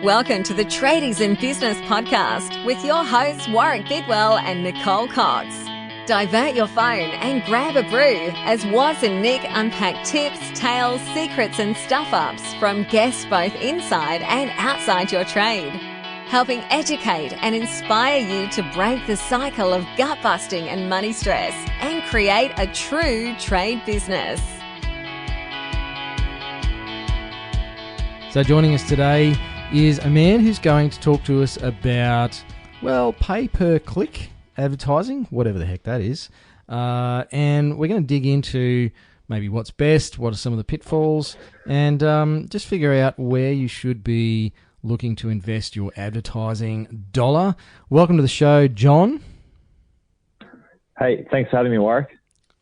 Welcome to the Tradies in Business podcast with your hosts Warwick Bidwell and Nicole Cox. Divert your phone and grab a brew as Waz and Nick unpack tips, tales, secrets and stuff-ups from guests both inside and outside your trade, helping educate and inspire you to break the cycle of gut-busting and money stress and create a true trade business. So joining us today is a man who's going to talk to us about, well, pay-per-click advertising, whatever the heck that is. And we're going to dig into maybe what's best, what are some of the pitfalls, and just figure out where you should be looking to invest your advertising dollar. Welcome to the show, John. Hey, thanks for having me, Warwick.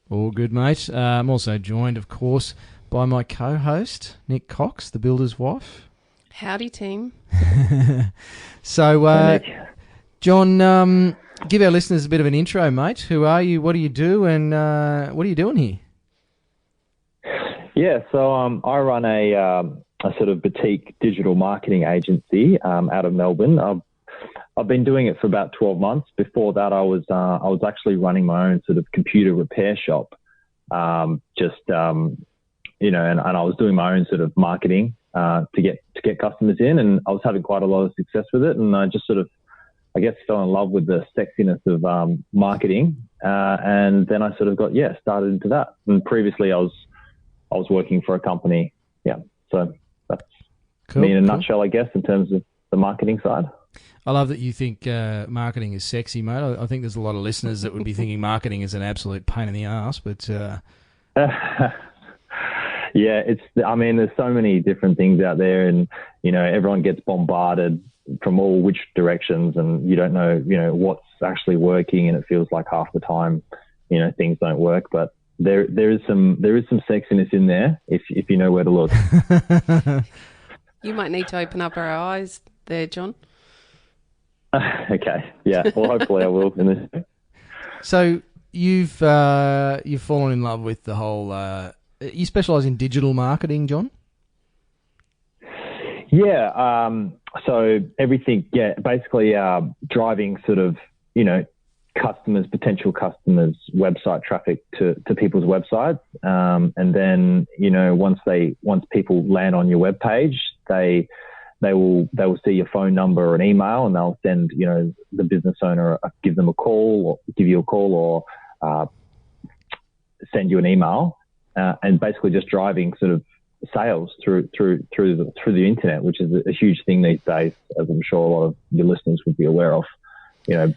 All good, mate. I'm also joined, of course, by my co-host, Nick Cox, the builder's wife. Howdy, team. So, John, give our listeners a bit of an intro, mate. Who are you, what do you do, and what are you doing here? Yeah, so I run a sort of boutique digital marketing agency out of Melbourne. I've been doing it for about 12 months. Before that, I was actually running my own sort of computer repair shop, and I was doing my own sort of marketing to get customers in, and I was having quite a lot of success with it. And I just sort of, I guess, fell in love with the sexiness of marketing, and then I sort of started into that. And previously, I was working for a company. Yeah, so that's cool, me in a nutshell, I guess, in terms of the marketing side. I love that you think marketing is sexy, mate. I think there's a lot of listeners that would be thinking marketing is an absolute pain in the ass, but. Yeah, there's so many different things out there, and, everyone gets bombarded from all which directions, and you don't know, what's actually working, and it feels like half the time, things don't work, but there is some sexiness in there if you know where to look. You might need to open up our eyes there, John. Okay. Yeah. Well, hopefully I will in this. So you've fallen in love with the whole. You specialise in digital marketing, John? Yeah. So everything. Yeah. Basically, driving sort of potential customers' website traffic to people's websites, and then once people land on your web page, they will see your phone number or an email, and they'll send the business owner give you a call or send you an email, and basically just driving sort of sales through the internet, which is a huge thing these days, as I'm sure a lot of your listeners would be aware of.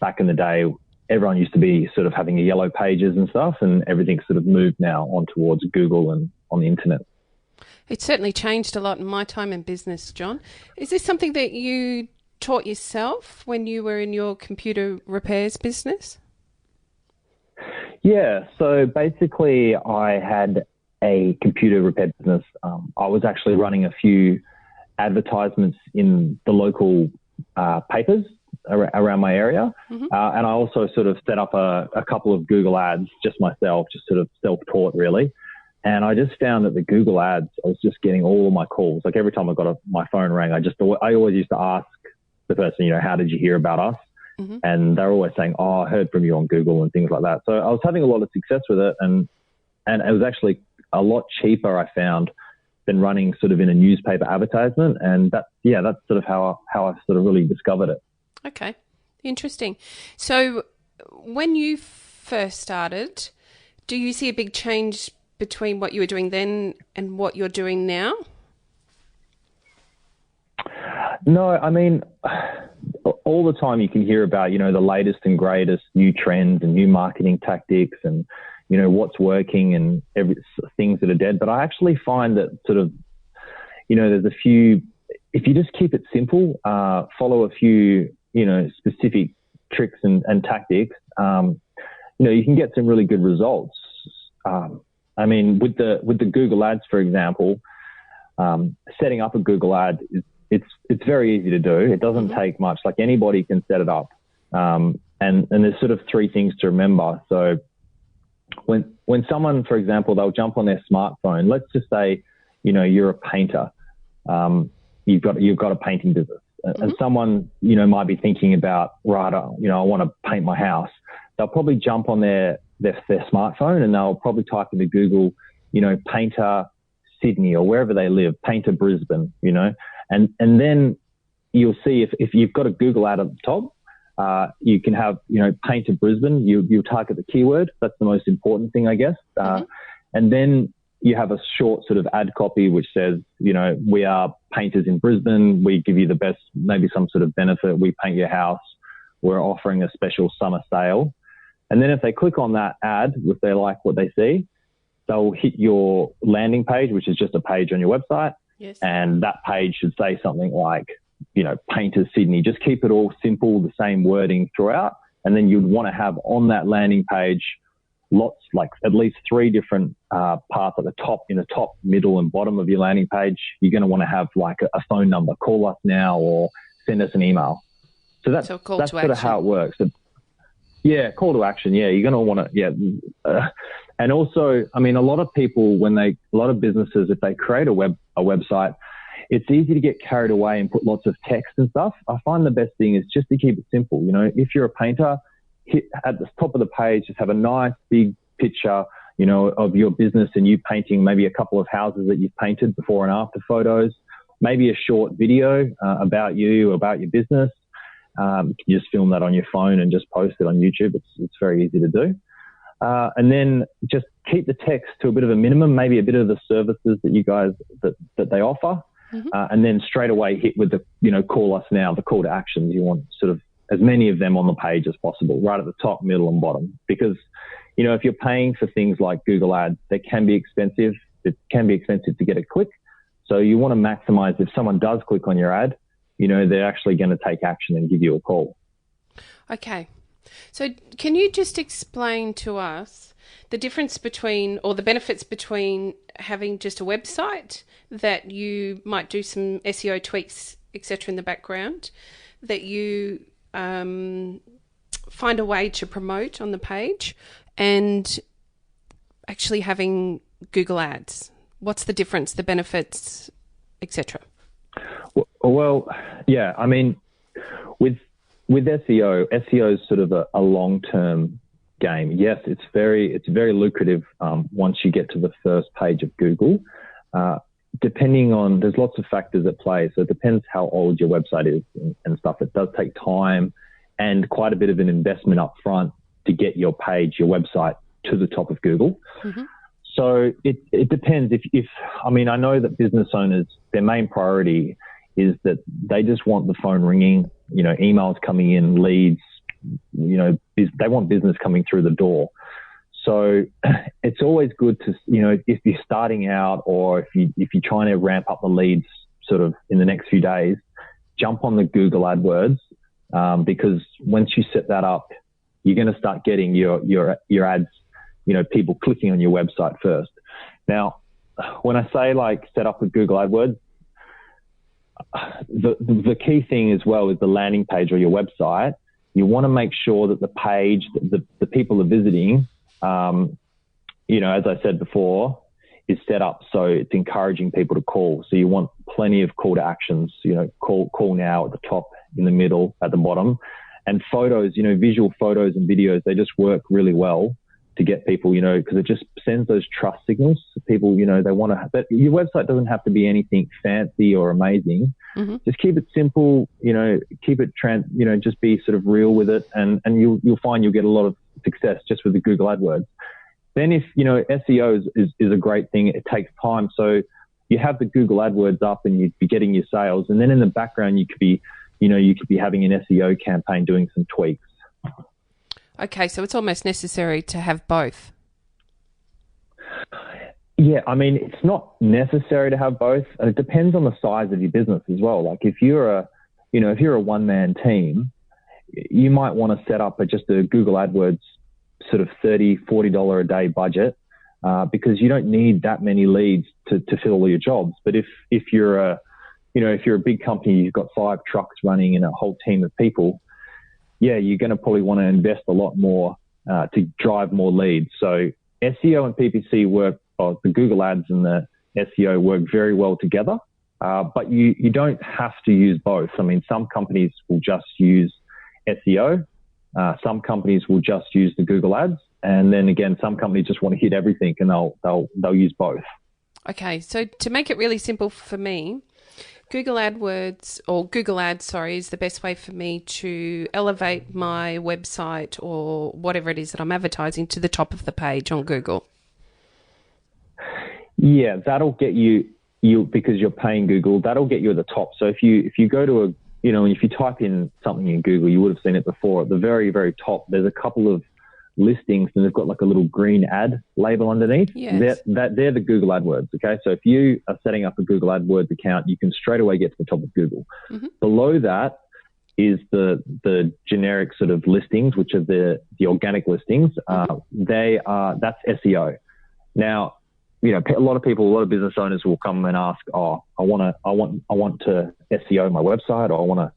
Back in the day, everyone used to be sort of having yellow pages and stuff, and everything's sort of moved now on towards Google and on the internet. It's certainly changed a lot in my time in business, John. Is this something that you taught yourself when you were in your computer repairs business? Yeah, so basically I had a computer repair business. I was actually running a few advertisements in the local papers around my area. Mm-hmm. And I also sort of set up a couple of Google ads just myself, just sort of self-taught really. And I just found that the Google ads, I was just getting all of my calls. Like every time my phone rang, I always used to ask the person, how did you hear about us? Mm-hmm. And they're always saying, oh, I heard from you on Google and things like that. So I was having a lot of success with it. And it was actually a lot cheaper, I found, than running sort of in a newspaper advertisement. And that's sort of how I sort of really discovered it. Okay. Interesting. So when you first started, do you see a big change between what you were doing then and what you're doing now? No, I mean, all the time you can hear about, the latest and greatest new trends and new marketing tactics and, what's working and things that are dead. But I actually find that sort of, there's a few, if you just keep it simple, follow a few, specific tricks and tactics, you can get some really good results. I mean, with the Google ads, for example, setting up a Google ad it's very easy to do. It doesn't take much. Like anybody can set it up. And there's sort of three things to remember. So when someone, for example, they'll jump on their smartphone, let's just say, you're a painter. You've got a painting business, and someone, might be thinking about, right, I want to paint my house. They'll probably jump on their smartphone and they'll probably type into Google, painter Sydney or wherever they live, painter Brisbane, and then you'll see if you've got a Google ad at the top, you can have, painter Brisbane, you target the keyword. That's the most important thing, I guess. And then you have a short sort of ad copy which says, we are painters in Brisbane. We give you the best, maybe some sort of benefit. We paint your house. We're offering a special summer sale. And then if they click on that ad, if they like what they see, they'll hit your landing page, which is just a page on your website. Yes. And that page should say something like, Painters Sydney. Just keep it all simple, the same wording throughout. And then you'd want to have on that landing page lots, like at least 3 different parts at the top, in the top, middle and bottom of your landing page. You're going to want to have like a phone number, call us now or send us an email. So that's sort of how it works. So, yeah, call to action. Yeah, you're going to want to, and also, I mean, a lot of people, a lot of businesses, if they create a website, it's easy to get carried away and put lots of text and stuff. I find the best thing is just to keep it simple. If you're a painter, hit at the top of the page, just have a nice big picture, of your business and you painting maybe a couple of houses that you've painted, before and after photos, maybe a short video about you, about your business. You can just film that on your phone and just post it on YouTube. It's very easy to do. And then just keep the text to a bit of a minimum, maybe a bit of the services that you guys, that they offer. And then straight away hit with the, call us now, the call to actions. You want sort of as many of them on the page as possible, right at the top, middle and bottom. Because, if you're paying for things like Google Ads, they can be expensive. It can be expensive to get a click. So you want to maximize, if someone does click on your ad, they're actually going to take action and give you a call. Okay. So can you just explain to us the difference between, or the benefits between, having just a website that you might do some SEO tweaks, etc. in the background, that you find a way to promote on the page, and actually having Google Ads? What's the difference, the benefits, etc.? Well, yeah, I mean, with SEO is sort of a long-term game. Yes, it's very lucrative once you get to the first page of Google. Depending on, there's lots of factors at play. So it depends how old your website is and stuff. It does take time and quite a bit of an investment up front to get your page, your website, to the top of Google. So it depends. I know that business owners, their main priority is that they just want the phone ringing, emails coming in, leads, they want business coming through the door. So it's always good to, if you're starting out, or if you're trying to ramp up the leads sort of in the next few days, jump on the Google AdWords, because once you set that up, you're going to start getting your ads, people clicking on your website first. Now, when I say like set up with Google AdWords, the key thing as well is the landing page or your website. You want to make sure that the page, the people are visiting, as I said before, is set up so it's encouraging people to call. So you want plenty of call to actions, call now at the top, in the middle, at the bottom. And photos, visual photos and videos, they just work really well to get people, because it just sends those trust signals to people, they want to, but your website doesn't have to be anything fancy or amazing. Just keep it simple, keep it just be sort of real with it. And you'll find you'll get a lot of success just with the Google AdWords. Then if, SEO is a great thing, it takes time. So you have the Google AdWords up and you'd be getting your sales. And then in the background, you could be having an SEO campaign doing some tweaks. Okay, so it's almost necessary to have both. Yeah, it's not necessary to have both. It depends on the size of your business as well. Like if you're a one-man team, you might want to set up just a Google AdWords sort of $30, $40 a day budget, because you don't need that many leads to fill all your jobs. But if you're a big company, you've got 5 trucks running and a whole team of people, yeah, you're going to probably want to invest a lot more to drive more leads. So SEO and PPC work, the Google Ads and the SEO work very well together. But you don't have to use both. I mean, some companies will just use SEO. Some companies will just use the Google Ads. And then again, some companies just want to hit everything and they'll use both. Okay, so to make it really simple for me, Google Ads, is the best way for me to elevate my website or whatever it is that I'm advertising to the top of the page on Google. Yeah, that'll get you because you're paying Google, that'll get you at the top. So if you go to if you type in something in Google, you would have seen it before. At the very, very top, there's a couple of listings and they've got like a little green ad label underneath. Yes. They're the Google AdWords. Okay. So if you are setting up a Google AdWords account, you can straight away get to the top of Google. Mm-hmm. Below that is the generic sort of listings, which are the organic listings. Mm-hmm. That's SEO. Now, a lot of business owners will come and ask, I want to SEO my website, or I want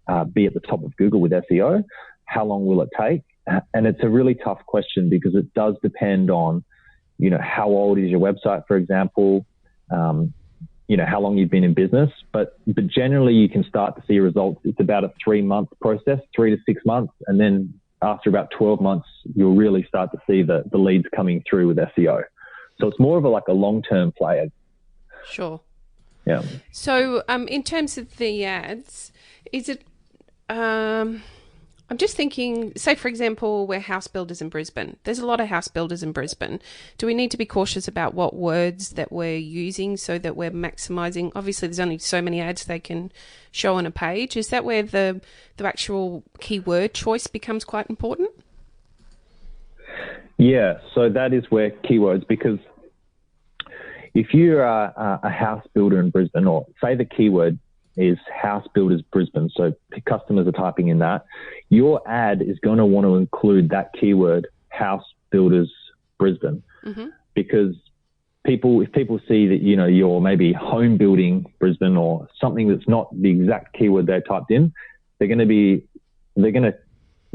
to be at the top of Google with SEO. How long will it take? And it's a really tough question because it does depend on, how old is your website, for example, how long you've been in business. But generally you can start to see results. It's about a 3-month process, 3 to 6 months. And then after about 12 months, you'll really start to see the leads coming through with SEO. So it's more of a long-term play. Sure. Yeah. So in terms of the ads, is it, I'm just thinking, say, for example, we're house builders in Brisbane. There's a lot of house builders in Brisbane. Do we need to be cautious about what words that we're using so that we're maximising? Obviously, there's only so many ads they can show on a page. Is that where the actual keyword choice becomes quite important? Yeah, so that is where keywords, because if you're a house builder in Brisbane, or say the keyword is house builders Brisbane, so customers are typing in that, your ad is going to want to include that keyword, house builders Brisbane, mm-hmm. because if people see that, you're maybe home building Brisbane or something that's not the exact keyword they typed in,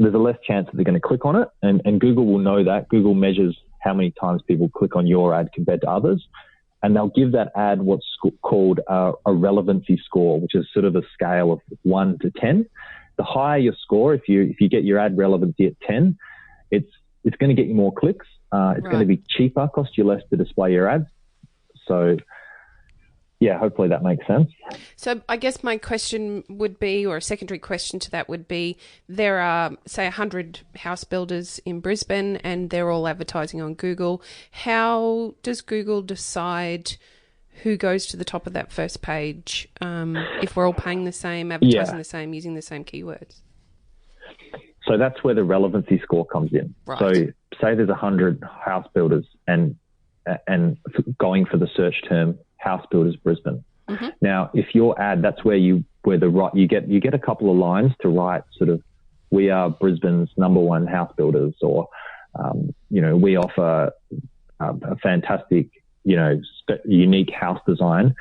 there's a less chance that they're going to click on it. And Google will know that. Google measures how many times people click on your ad compared to others. And they'll give that ad what's called a relevancy score, which is sort of a scale of 1 to 10. The higher your score, if you get your ad relevancy at 10, it's going to get you more clicks. It's going to be cheaper, cost you less to display your ads. So, yeah, hopefully that makes sense. So I guess my question would be, or a secondary question to that would be, there are, say, 100 house builders in Brisbane and they're all advertising on Google. How does Google decide who goes to the top of that first page if we're all paying the same, advertising the same, using the same keywords? So that's where the relevancy score comes in. Right. So say there's 100 house builders and going for the search term house builders Brisbane. Mm-hmm. Now, if your ad, that's where you get a couple of lines to write sort of, we are Brisbane's #1 house builders, or we offer a fantastic, unique house design.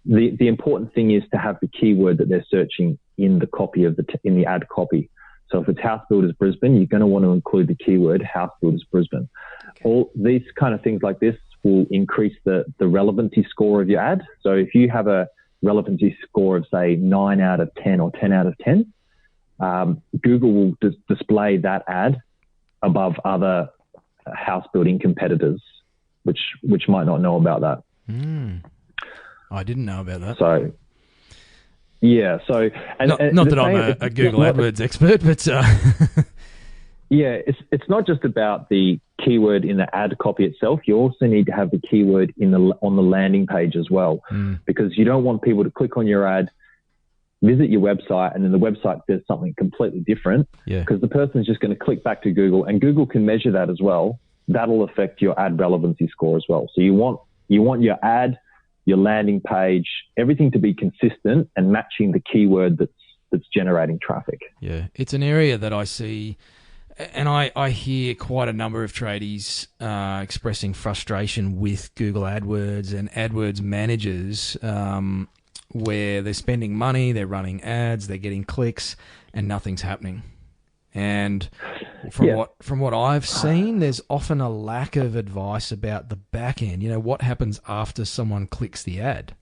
The important thing is to have the keyword that they're searching in the copy in the ad copy. So if it's house builders Brisbane, you're going to want to include the keyword house builders Brisbane. Okay. All these kind of things like this will increase the relevancy score of your ad. So if you have a relevancy score of, say, 9 out of 10 or 10 out of 10, Google will display that ad above other house building competitors, which might not know about that. I didn't know about that. So, yeah. So, not that I'm a Google AdWords expert, but yeah, it's not just about the keyword in the ad copy itself. You also need to have the keyword on the landing page as well, because you don't want people to click on your ad, visit your website, and then the website says something completely different. Yeah. Because the person's just going to click back to Google, and Google can measure that as well. That'll affect your ad relevancy score as well. So you want your ad, your landing page, everything to be consistent and matching the keyword that's generating traffic. Yeah, it's an area that I see. And I hear quite a number of tradies expressing frustration with Google AdWords and AdWords managers, where they're spending money, they're running ads, they're getting clicks, and nothing's happening. And from what I've seen, there's often a lack of advice about the back end. What happens after someone clicks the ad?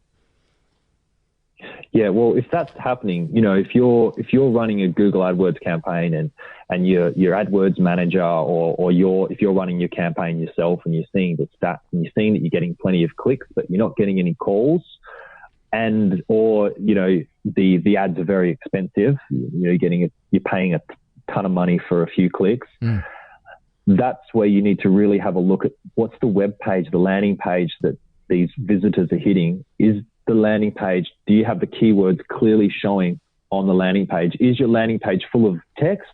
Yeah, well, if that's happening, if you're running a Google AdWords campaign and your AdWords manager or if you're running your campaign yourself and you're seeing the stats and you're seeing that you're getting plenty of clicks but you're not getting any calls, or the ads are very expensive, you're paying a ton of money for a few clicks. That's where you need to really have a look at what's the web page, the landing page that these visitors are hitting. Is the landing page, do you have the keywords clearly showing on the landing page? Is your landing page full of text,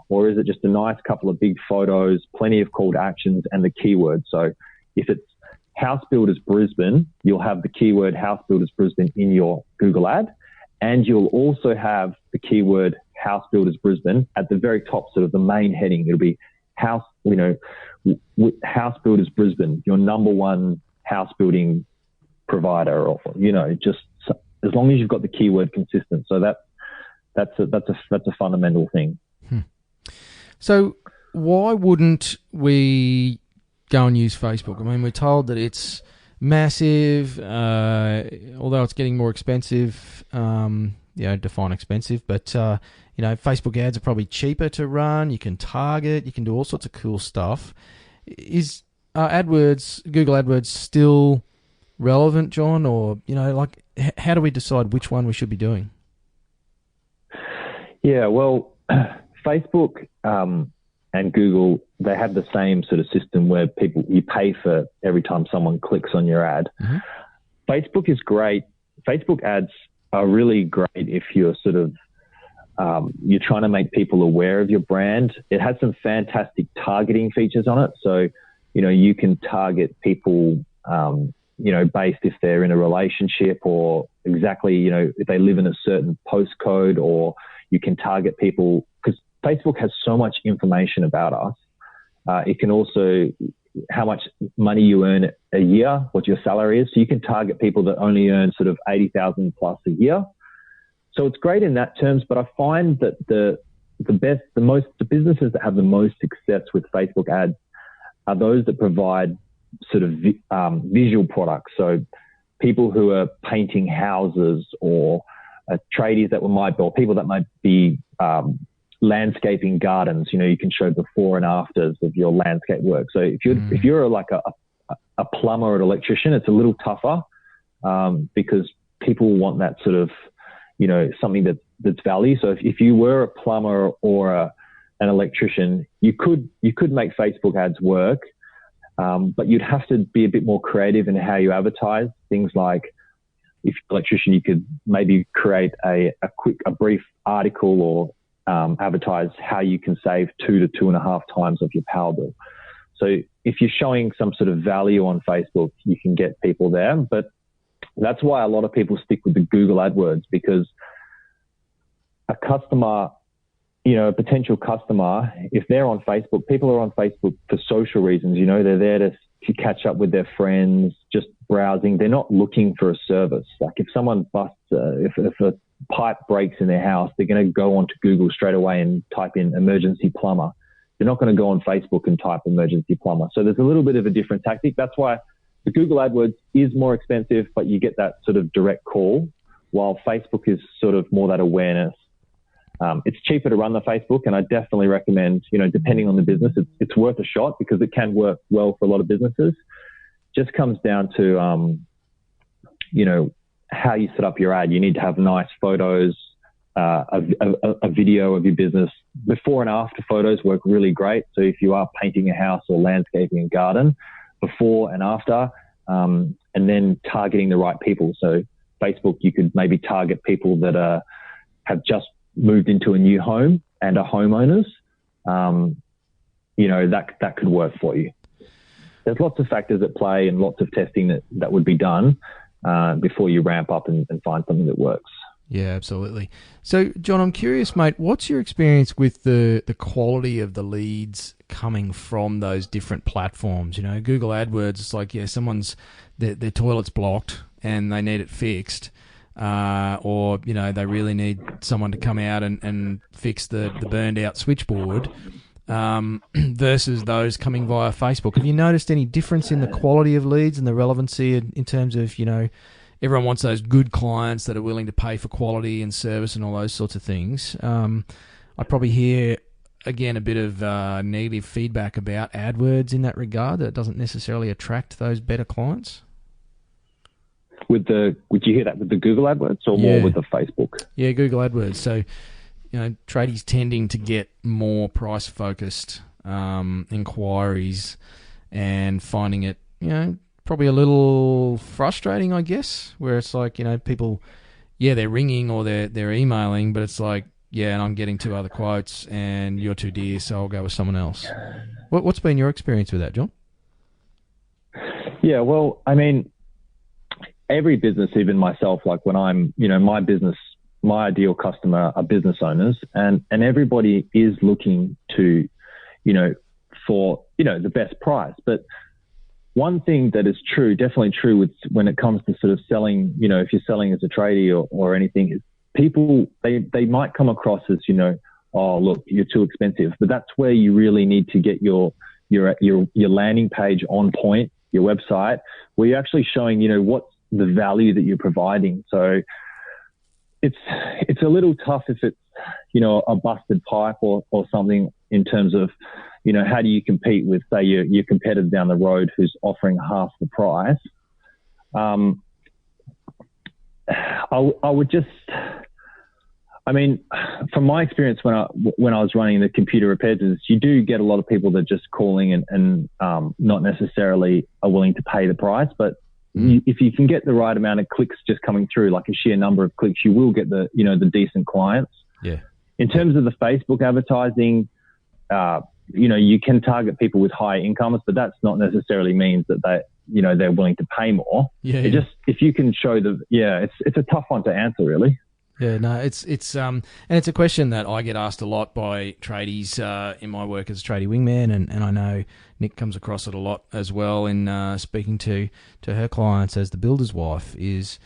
or is it just a nice couple of big photos, plenty of call to actions and the keywords? So if it's House Builders Brisbane, you'll have the keyword House Builders Brisbane in your Google ad, and you'll also have the keyword House Builders Brisbane at the very top, sort of the main heading. It'll be House Builders Brisbane, your number one house building provider, or just as long as you've got the keyword consistent. So that's a fundamental thing. So why wouldn't we go and use Facebook? I mean, we're told that it's massive, although it's getting more expensive. Define expensive, but Facebook ads are probably cheaper to run. You can target, you can do all sorts of cool stuff. Is Google AdWords still relevant, John, or how do we decide which one we should be doing? Yeah, well, Facebook and Google, they have the same sort of system where you pay for every time someone clicks on your ad. Mm-hmm. Facebook is great. Facebook ads are really great if you're sort of you're trying to make people aware of your brand. It has some fantastic targeting features on it, so you can target people. Based if they're in a relationship, or exactly, if they live in a certain postcode, or you can target people because Facebook has so much information about us. It can also, how much money you earn a year, what your salary is. So you can target people that only earn sort of 80,000 plus a year. So it's great in that terms, but I find that the businesses that have the most success with Facebook ads are those that provide sort of visual products. So people who are painting houses, or tradies or people that might be landscaping gardens. You can show before and afters of your landscape work. So if you're like a plumber or an electrician, it's a little tougher because people want that sort of something that's value. So if you were a plumber or an electrician, you could make Facebook ads work. But you'd have to be a bit more creative in how you advertise. Things like, if you're an electrician, you could maybe create a brief article, or advertise how you can save 2 to 2.5 times of your power bill. So if you're showing some sort of value on Facebook, you can get people there. But that's why a lot of people stick with the Google AdWords, because a customer, a potential customer, if they're on Facebook, people are on Facebook for social reasons. They're there to catch up with their friends, just browsing. They're not looking for a service. Like if someone busts, if a pipe breaks in their house, they're going to go onto Google straight away and type in emergency plumber. They're not going to go on Facebook and type emergency plumber. So there's a little bit of a different tactic. That's why the Google AdWords is more expensive, but you get that sort of direct call, while Facebook is sort of more that awareness. It's cheaper to run the Facebook, and I definitely recommend, depending on the business, it's worth a shot because it can work well for a lot of businesses. Just comes down to, how you set up your ad. You need to have nice photos, a video of your business. Before and after photos work really great. So if you are painting a house or landscaping a garden, before and after, and then targeting the right people. So Facebook, you could maybe target people that have just moved into a new home and are homeowners. That could work for you. There's lots of factors at play and lots of testing that would be done before you ramp up and find something that works. Yeah, absolutely. So, John, I'm curious, mate, what's your experience with the quality of the leads coming from those different platforms? Google AdWords, it's like, their toilet's blocked and they need it fixed. Or they really need someone to come out and fix the burned out switchboard, versus those coming via Facebook. Have you noticed any difference in the quality of leads and the relevancy in terms of, everyone wants those good clients that are willing to pay for quality and service and all those sorts of things. I probably hear, again, a bit of negative feedback about AdWords in that regard, that it doesn't necessarily attract those better clients. Would you hear that with the Google AdWords or more with the Facebook? Yeah, Google AdWords. So, tradies tending to get more price-focused inquiries and finding it, probably a little frustrating, I guess, where it's like, people, they're ringing or they're emailing, but it's like, and I'm getting 2 other quotes and you're too dear, so I'll go with someone else. What's been your experience with that, John? Yeah, well, I mean, every business, even myself, like when I'm, my business, my ideal customer are business owners, and everybody is looking to, for, the best price. But one thing that is true, definitely true when it comes to sort of selling, if you're selling as a tradie or anything, is people, they might come across as, oh, look, you're too expensive. But that's where you really need to get your landing page on point, your website, where you're actually showing, what's the value that you're providing. So it's a little tough if it's, a busted pipe or something in terms of, how do you compete with, say, your competitor down the road who's offering half the price? I would just, from my experience when I was running the computer repair business, you do get a lot of people that are just calling and not necessarily are willing to pay the price. But if you can get the right amount of clicks just coming through, like a sheer number of clicks, you will get the decent clients. Yeah. In terms of the Facebook advertising, you can target people with high incomes, but that's not necessarily means that they're willing to pay more. Just if you can show it's a tough one to answer, really. Yeah, no, it's and it's a question that I get asked a lot by tradies in my work as a tradie wingman, and I know Nick comes across it a lot as well in speaking to her clients as the builder's wife, is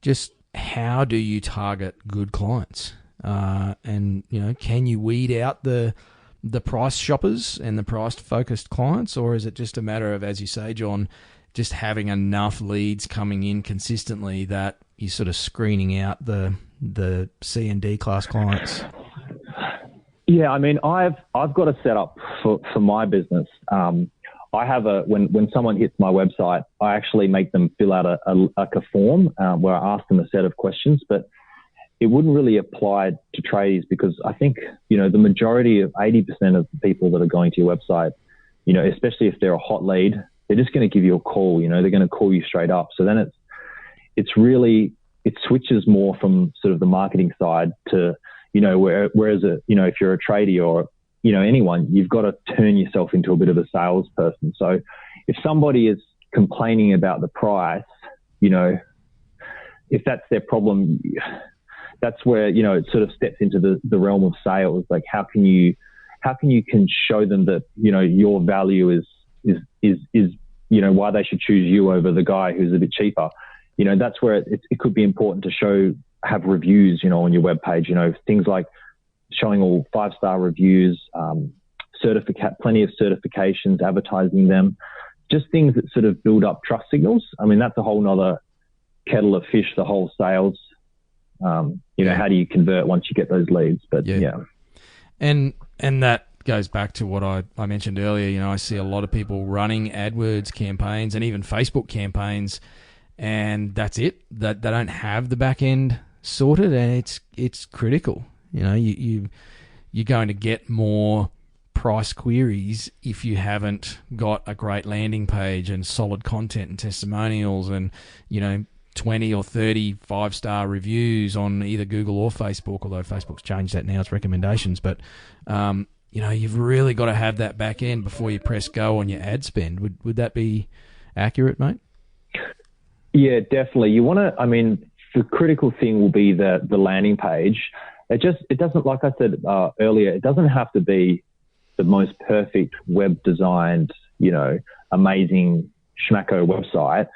just how do you target good clients? And can you weed out the price shoppers and the price-focused clients, or is it just a matter of, as you say, John, just having enough leads coming in consistently that you're sort of screening out the C and D class clients? Yeah, I've got a setup for my business. I have when someone hits my website, I actually make them fill out a form where I ask them a set of questions, but it wouldn't really apply to tradies because I think, the majority of 80% of the people that are going to your website, especially if they're a hot lead, they're just going to give you a call, they're going to call you straight up. So then it switches more from sort of the marketing side to, whereas, if you're a tradie or, anyone, you've got to turn yourself into a bit of a salesperson. So if somebody is complaining about the price, if that's their problem, that's where, it sort of steps into the realm of sales. Like how can you show them that, your value is why they should choose you over the guy who's a bit cheaper. That's where it could be important to have reviews, on your webpage, things like showing all 5-star reviews, plenty of certifications, advertising them, just things that sort of build up trust signals. That's a whole nother kettle of fish, the whole sales. How do you convert once you get those leads? But yeah. And that goes back to what I mentioned earlier. I see a lot of people running AdWords campaigns and even Facebook campaigns, and that's it. That they don't have the back end sorted, and it's critical. You're going to get more price queries if you haven't got a great landing page and solid content and testimonials and 20 or 30 5-star reviews on either Google or Facebook, although Facebook's changed that now, it's recommendations. But, you've really got to have that back end before you press go on your ad spend. Would that be accurate, mate? Yeah, definitely. You want to, the critical thing will be the landing page. It doesn't, like I said earlier, it doesn't have to be the most perfect web designed, amazing schmacko website.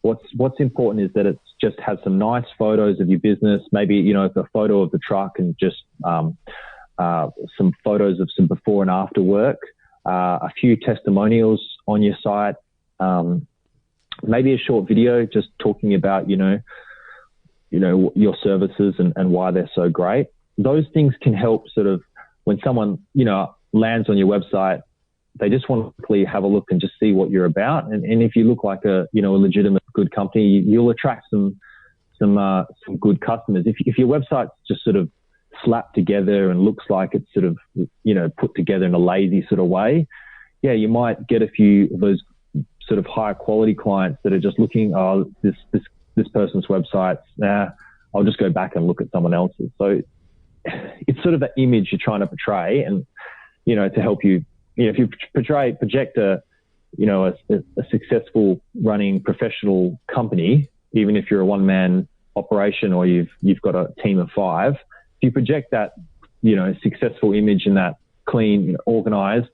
What's important is that it just has some nice photos of your business. Maybe, it's a photo of the truck and just some photos of some before and after work, a few testimonials on your site, maybe a short video just talking about, your services and why they're so great. Those things can help sort of when someone, lands on your website, they just want to quickly have a look and just see what you're about. And if you look like a legitimate good company, you'll attract some good customers. If your website's just sort of slapped together and looks like it's sort of, put together in a lazy sort of way, yeah, you might get a few of those sort of higher quality clients that are just looking, this person's website, I'll just go back and look at someone else's. So it's sort of the image you're trying to portray, and, to help you, if you project a successful running professional company, even if you're a one-man operation or you've got a team of 5, if you project that, successful image and that clean, organized,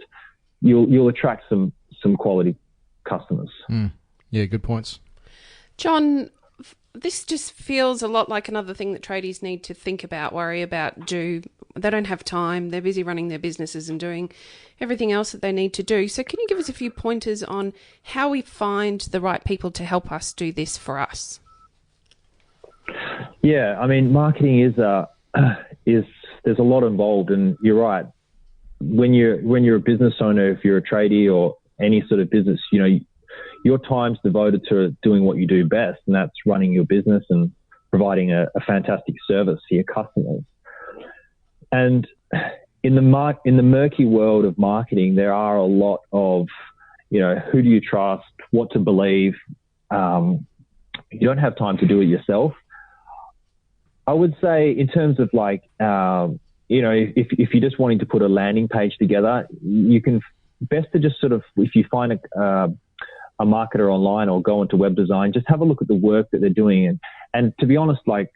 you'll attract some quality customers. Yeah, good points. John, this just feels a lot like another thing that tradies need to think about, worry about, do. They don't have time. They're busy running their businesses and doing everything else that they need to do. So can you give us a few pointers on how we find the right people to help us do this for us? Yeah, I mean, marketing is there's a lot involved, and you're right. When you're a business owner, if you're a tradie or any sort of business, your time's devoted to doing what you do best, and that's running your business and providing a fantastic service to your customers. And in the murky world of marketing, there are a lot of, who do you trust, what to believe. You don't have time to do it yourself. I would say in terms of like, if you're just wanting to put a landing page together, you can best to just sort of, if you find a marketer online or go into web design, just have a look at the work that they're doing. And to be honest, like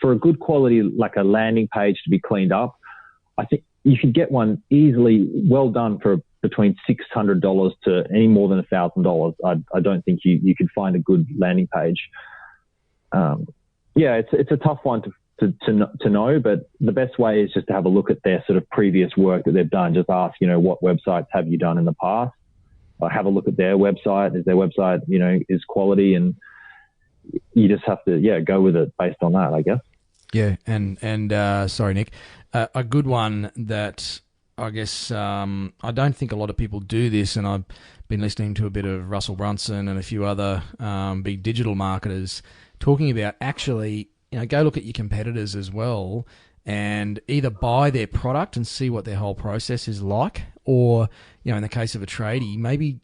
for a good quality, like a landing page to be cleaned up, I think you could get one easily well done for between $600 to any more than $1,000. I don't think you could find a good landing page. It's a tough one to know, but the best way is just to have a look at their sort of previous work that they've done. Just ask, what websites have you done in the past? Have a look at their website. Is their website, is quality? And you just have to, go with it based on that, I guess. Yeah. And sorry, Nick, a good one that I guess, I don't think a lot of people do this, and I've been listening to a bit of Russell Brunson and a few other, big digital marketers talking about actually, go look at your competitors as well and either buy their product and see what their whole process is like, or, in the case of a tradie, maybe,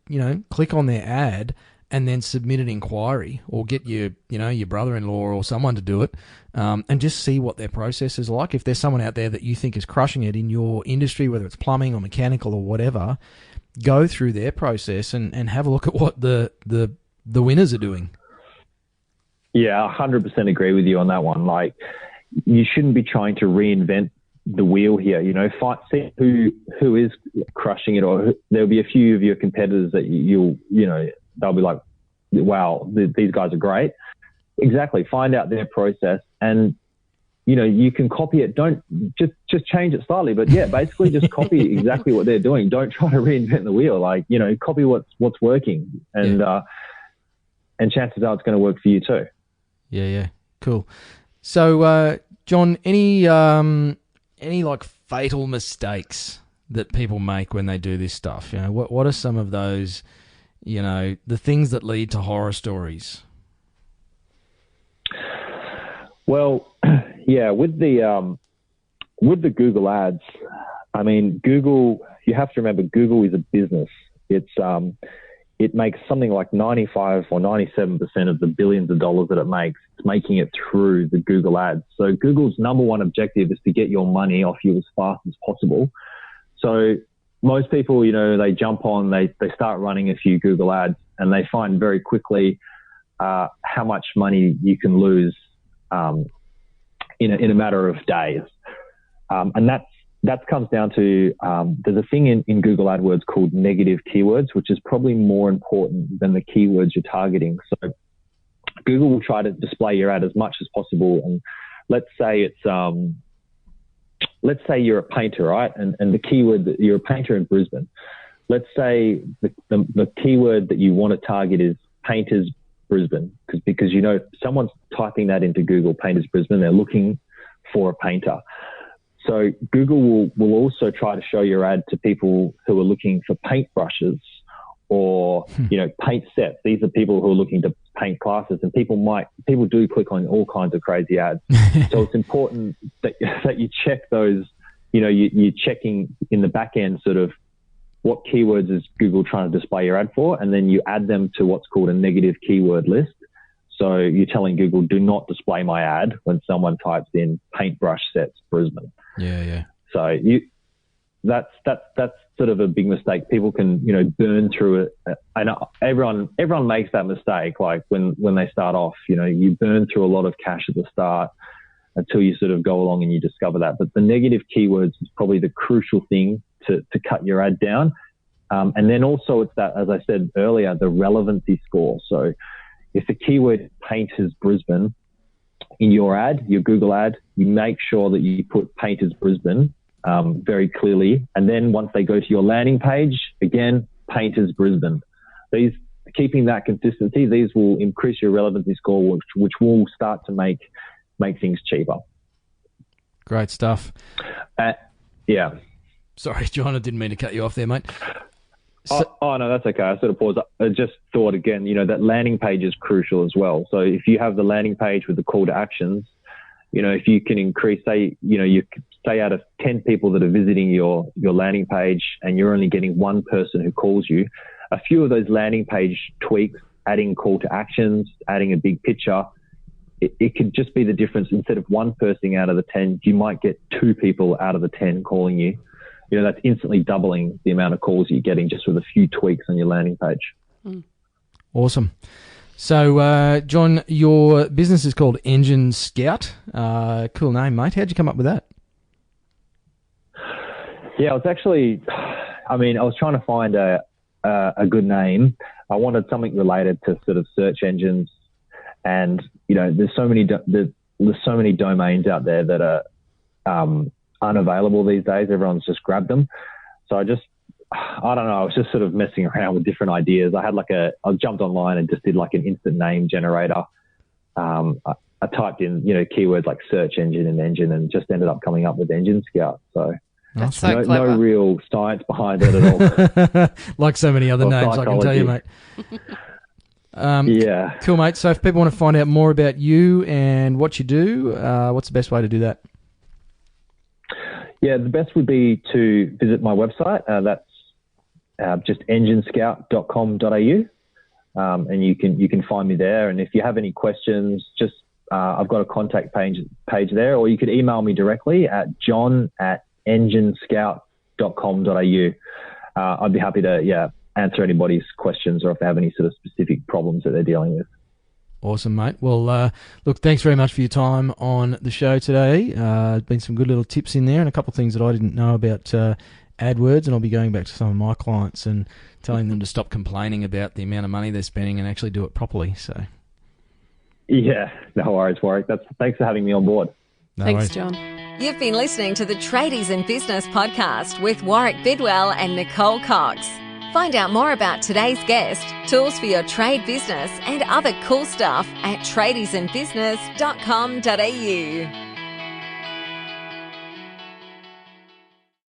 click on their ad and then submit an inquiry, or get your brother-in-law or someone to do it, and just see what their process is like. If there's someone out there that you think is crushing it in your industry, whether it's plumbing or mechanical or whatever, go through their process and have a look at what the winners are doing. Yeah, 100% agree with you on that one. Like, you shouldn't be trying to reinvent the wheel here. See who is crushing it, or there'll be a few of your competitors that they'll be like, wow, these guys are great. Exactly. Find out their process, and you can copy it. Don't just change it slightly, but yeah, basically just copy exactly what they're doing. Don't try to reinvent the wheel. Like, copy what's working, and chances are it's going to work for you too. Yeah, cool. So, John, any like fatal mistakes that people make when they do this stuff? What are some of those, the things that lead to horror stories? Well, yeah, with the Google ads, I mean, Google, you have to remember, Google is a business. It makes something like 95 or 97% of the billions of dollars that it makes. It's making it through the Google ads. So Google's number one objective is to get your money off you as fast as possible. So most people, they jump on, they start running a few Google ads, and they find very quickly how much money you can lose in a matter of days. And that comes down to, there's a thing in Google AdWords called negative keywords, which is probably more important than the keywords you're targeting. So Google will try to display your ad as much as possible. And let's say you're a painter, right? And the keyword that you're a painter in Brisbane. Let's say the keyword that you want to target is Painters Brisbane, because someone's typing that into Google, Painters Brisbane, they're looking for a painter. So Google will also try to show your ad to people who are looking for paintbrushes or paint sets. These are people who are looking to paint classes, and people do click on all kinds of crazy ads. So it's important that you check those. You're checking in the back end sort of what keywords is Google trying to display your ad for, and then you add them to what's called a negative keyword list. So you're telling Google, do not display my ad when someone types in paintbrush sets Brisbane. Yeah. So that's sort of a big mistake. People can, burn through it. And everyone makes that mistake. Like when they start off, you burn through a lot of cash at the start until you sort of go along and you discover that. But the negative keywords is probably the crucial thing to cut your ad down. And then also it's that, as I said earlier, the relevancy score. So if the keyword Painters Brisbane in your ad, your Google ad, you make sure that you put Painters Brisbane very clearly. And then once they go to your landing page, again, Painters Brisbane. Keeping that consistency, these will increase your relevancy score, which will start to make things cheaper. Great stuff. Yeah. Sorry, John, I didn't mean to cut you off there, mate. No, that's okay. I sort of paused. I just thought again, that landing page is crucial as well. So if you have the landing page with the call to actions, if you can increase, you say out of 10 people that are visiting your landing page and you're only getting one person who calls you, a few of those landing page tweaks, adding call to actions, adding a big picture, it could just be the difference. Instead of one person out of the 10, you might get 2 people out of the 10 calling you. That's instantly doubling the amount of calls you're getting just with a few tweaks on your landing page. Awesome. So, John, your business is called Enginescout. Cool name, mate. How'd you come up with that? Yeah, I was trying to find a good name. I wanted something related to sort of search engines, and there's so many domains out there that are unavailable these days. Everyone's just grabbed them. So I was just sort of messing around with different ideas. I jumped online and just did like an instant name generator. I typed in, keywords like search engine and engine, and just ended up coming up with Enginescout. So that's so clever. No real science behind it at all. Like so many other names, psychology. I can tell you, mate. Yeah. Cool, mate. So if people want to find out more about you and what you do, what's the best way to do that? Yeah, the best would be to visit my website. That's just enginescout.com.au, and you can find me there. And if you have any questions, just I've got a contact page there, or you could email me directly at john@enginescout.com.au. I'd be happy to answer anybody's questions, or if they have any sort of specific problems that they're dealing with. Awesome, mate. Well, look, thanks very much for your time on the show today. There's been some good little tips in there and a couple of things that I didn't know about AdWords, and I'll be going back to some of my clients and telling them to stop complaining about the amount of money they're spending and actually do it properly. So, yeah, no worries, Warwick. Thanks for having me on board. Thanks, John. You've been listening to the Tradies in Business podcast with Warwick Bidwell and Nicole Cox. Find out more about today's guest, tools for your trade business, and other cool stuff at tradiesinbusiness.com.au.